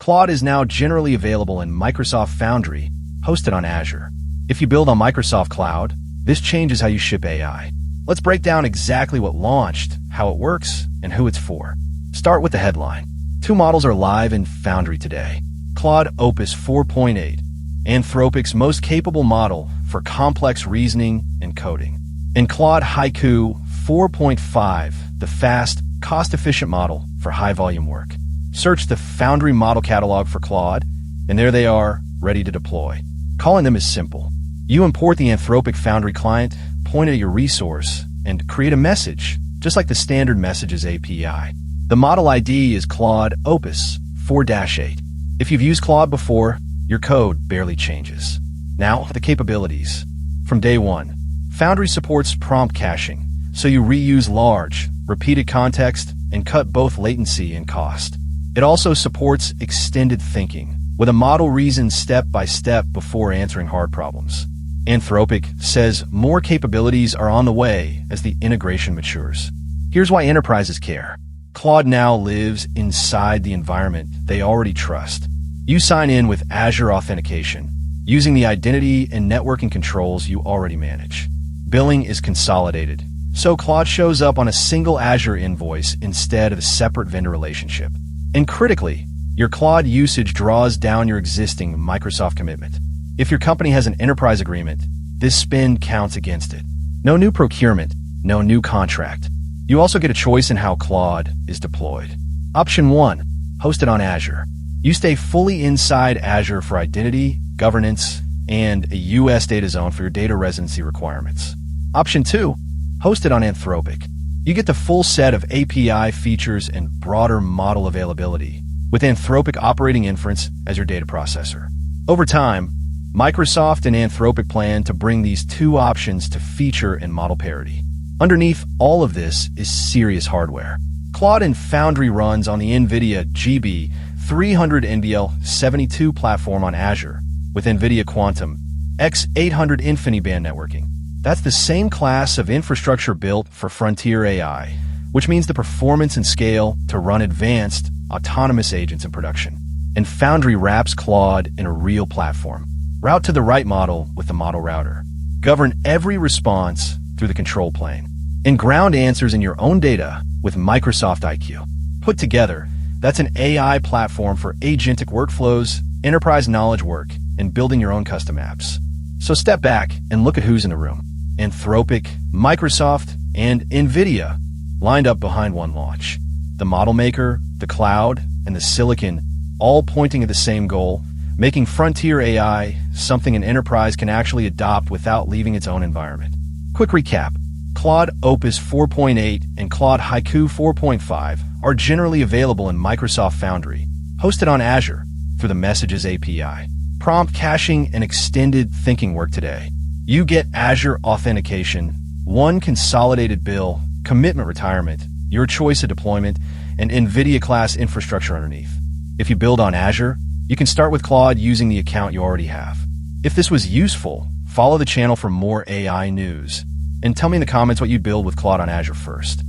Claude is now generally available in Microsoft Foundry, hosted on Azure. If you build on Microsoft Cloud, this changes how you ship AI. Let's break down exactly what launched, how it works, and who it's for. Start with the headline. 2 models are live in Foundry today. Claude Opus 4.8, Anthropic's most capable model for complex reasoning and coding. And Claude Haiku 4.5, the fast, cost-efficient model for high-volume work. Search the Foundry model catalog for Claude, and there they are, ready to deploy. Calling them is simple. You import the Anthropic Foundry client, point at your resource, and create a message, just like the standard Messages API. The model ID is Claude Opus 4-8. If you've used Claude before, your code barely changes. Now, the capabilities. From day one, Foundry supports prompt caching, so you reuse large, repeated context and cut both latency and cost. It also supports extended thinking, with a model reasons step by step before answering hard problems. Anthropic says more capabilities are on the way as the integration matures. Here's why enterprises care. Claude now lives inside the environment they already trust. You sign in with Azure authentication, using the identity and networking controls you already manage. Billing is consolidated, so Claude shows up on a single Azure invoice instead of a separate vendor relationship. And critically, your Claude usage draws down your existing Microsoft commitment. If your company has an enterprise agreement, this spend counts against it. No new procurement, no new contract. You also get a choice in how Claude is deployed. Option 1, hosted on Azure. You stay fully inside Azure for identity, governance, and a US data zone for your data residency requirements. Option 2, hosted on Anthropic. You get the full set of API features and broader model availability, with Anthropic operating inference as your data processor. Over time, Microsoft and Anthropic plan to bring these 2 options to feature and model parity. Underneath all of this is serious hardware. Claude in Foundry runs on the NVIDIA GB300 NVL72 platform on Azure, with NVIDIA Quantum X800 InfiniBand networking. That's the same class of infrastructure built for frontier AI, which means the performance and scale to run advanced, autonomous agents in production. And Foundry wraps Claude in a real platform. Route to the right model with the model router. Govern every response through the control plane. And ground answers in your own data with Microsoft IQ. Put together, that's an AI platform for agentic workflows, enterprise knowledge work, and building your own custom apps. So step back and look at who's in the room. Anthropic, Microsoft, and NVIDIA lined up behind one launch. The model maker, the cloud, and the silicon all pointing at the same goal, making frontier AI something an enterprise can actually adopt without leaving its own environment. Quick recap. Claude Opus 4.8 and Claude Haiku 4.5 are generally available in Microsoft Foundry, hosted on Azure through the Messages API. Prompt caching and extended thinking work today. You get Azure authentication, one consolidated bill, commitment retirement, your choice of deployment, and NVIDIA-class infrastructure underneath. If you build on Azure, you can start with Claude using the account you already have. If this was useful, follow the channel for more AI news. And tell me in the comments what you'd build with Claude on Azure first.